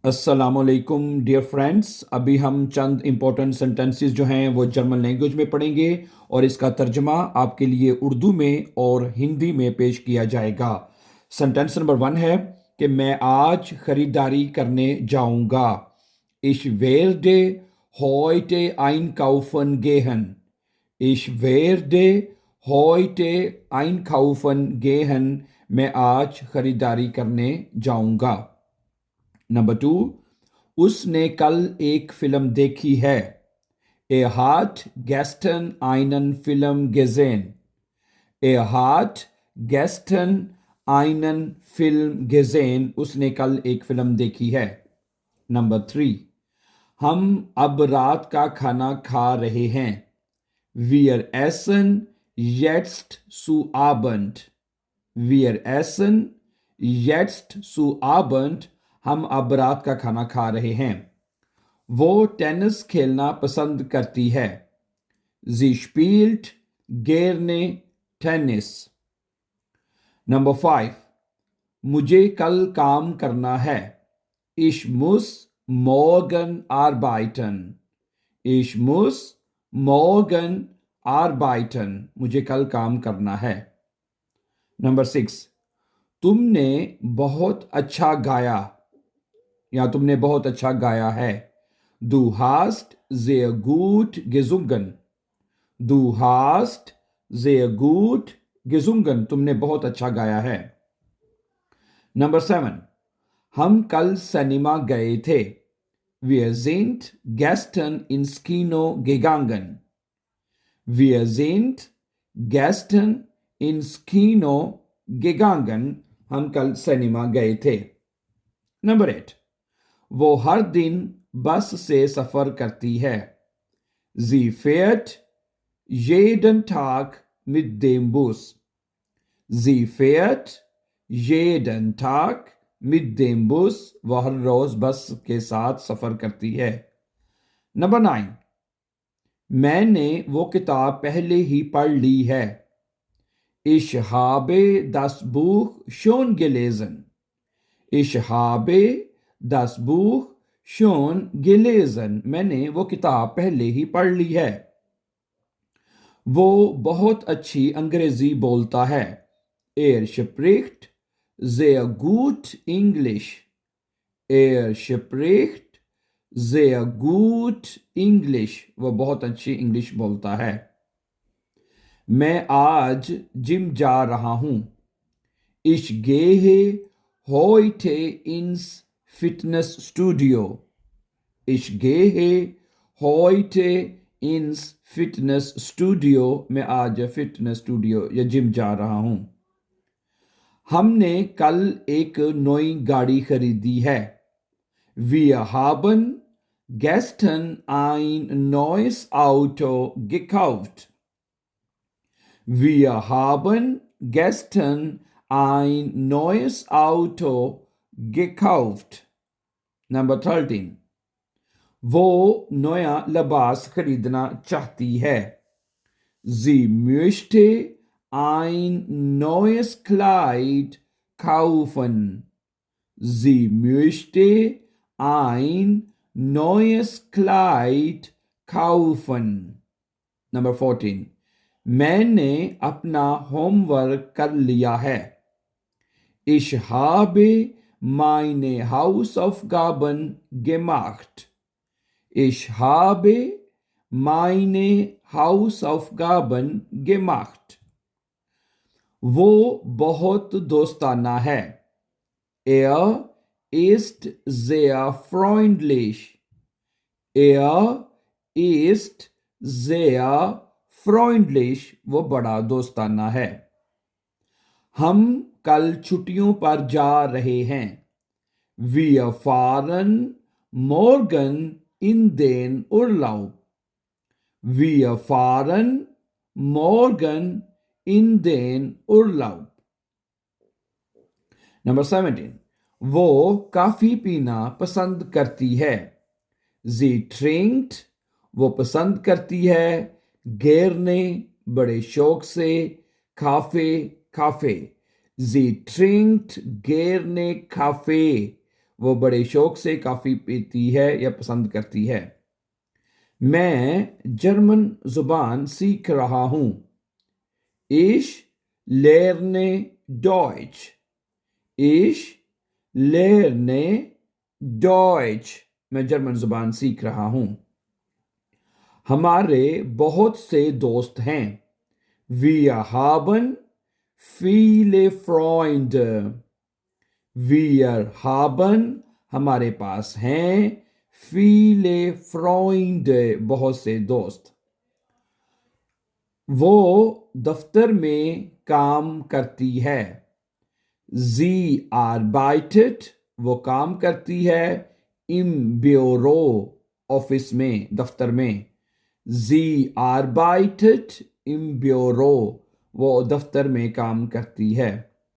अस्सलामुअलैकुम dear friends. अभी हम चंद इम्पोर्टेंट सेंटेंसेस जो हैं वो जर्मन लैंग्वेज में पढ़ेंगे और इसका तर्जमा आपके लिए उर्दू में और हिंदी में पेश किया जाएगा। सेंटेंस नंबर 1 है कि मैं आज खरीदारी करने जाऊंगा। Ich werde heute einkaufen gehen. Ich werde heute einkaufen gehen. मैं आज खरीदारी करने जाऊंगा। नंबर 2, उसने कल एक फिल्म देखी है। Er hat gestern einen Film gesehen. Er hat gestern einen Film gesehen. उसने कल एक फिल्म देखी है। नंबर 3, हम अब रात का खाना खा रहे हैं। Wir essen jetzt zu Abend. Wir essen jetzt zu Abend. हम अब रात का खाना खा रहे हैं। वो टेनिस खेलना पसंद करती है। Sie spielt gerne Tennis. Number 5, मुझे कल काम करना है। Ich muss morgen arbeiten. Ich muss morgen arbeiten. मुझे कल काम करना है। नंबर 6, तुमने बहुत अच्छा गाया या तुमने बहुत अच्छा गाया है। Du hast sehr gut gesungen. Du hast sehr gut gesungen. तुमने बहुत अच्छा गाया है। नंबर 7, हम कल सिनेमा गए थे। Wir sind gestern ins Kino gegangen. Wir sind gestern ins Kino gegangen. हम कल सिनेमा गए थे। नंबर 8, वो हर दिन बस से सफर करती है। Sie fährt jeden Tag mit dem Bus. Sie fährt jeden Tag mit dem Bus. वह हर रोज बस के साथ सफर करती है। नंबर 9, मैंने वो किताब पहले ही पढ़ ली है। Ich habe das Buch schon gelesen. Ich habe das Buch schon gelesen. मैंने वो किताब पहले ही पढ़ ली है। वो बहुत अच्छी अंग्रेजी बोलता है। Er spricht sehr gut Englisch. Er spricht sehr gut English. वो बहुत अच्छी इंग्लिश बोलता है। मैं आज जिम जा रहा हूं। Ich gehe heute ins Fitnessstudio. Ich gehe heute ins Fitnessstudio. मैं आज फिटनेस स्टूडियो या जिम जा रहा हूं। हमने कल एक नई गाड़ी खरीदी है। Wir haben gestern ein neues Auto gekauft. Wir haben gestern ein neues Auto gekauft. Number 13, वो नया लिबास खरीदना चाहती है। Sie möchte ein neues Kleid kaufen. Sie möchte ein neues Kleid kaufen. Number 14, मैंने अपना होमवर्क कर लिया है। Ich habe meine Hausaufgaben gemacht. Ich habe meine Hausaufgaben gemacht. वो बहुत दोस्ताना है। Er ist sehr freundlich. Er ist sehr freundlich. वो बड़ा दोस्ताना है। हम कल छुट्टियों पर जा रहे हैं। Wir fahren morgen in den Urlaub. Wir fahren morgen in den Urlaub. Number 17, वो कॉफी पीना पसंद करती है। Sie trinkt, वो पसंद करती है। gerne, बड़े शौक से। Kaffee, Kaffee. Sie trinkt gerne Kaffee. वो बड़े शौक से कॉफ़ी पीती है या पसंद करती है। मैं जर्मन ज़ुबान सीख रहा हूँ। Ich lerne Deutsch. Ich lerne Deutsch. मैं जर्मन ज़ुबान सीख रहा हूँ। हमारे बहुत से दोस्त हैं। Wir haben viele Freunde. Wir haben हमारे पास हैं viele Freunde बहुत से दोस्त। वो दफ्तर में काम करती है। Sie arbeitet वो काम करती है im Büro ऑफिस में दफ्तर में। Sie arbeitet im Büro वो दफ्तर में काम करती है।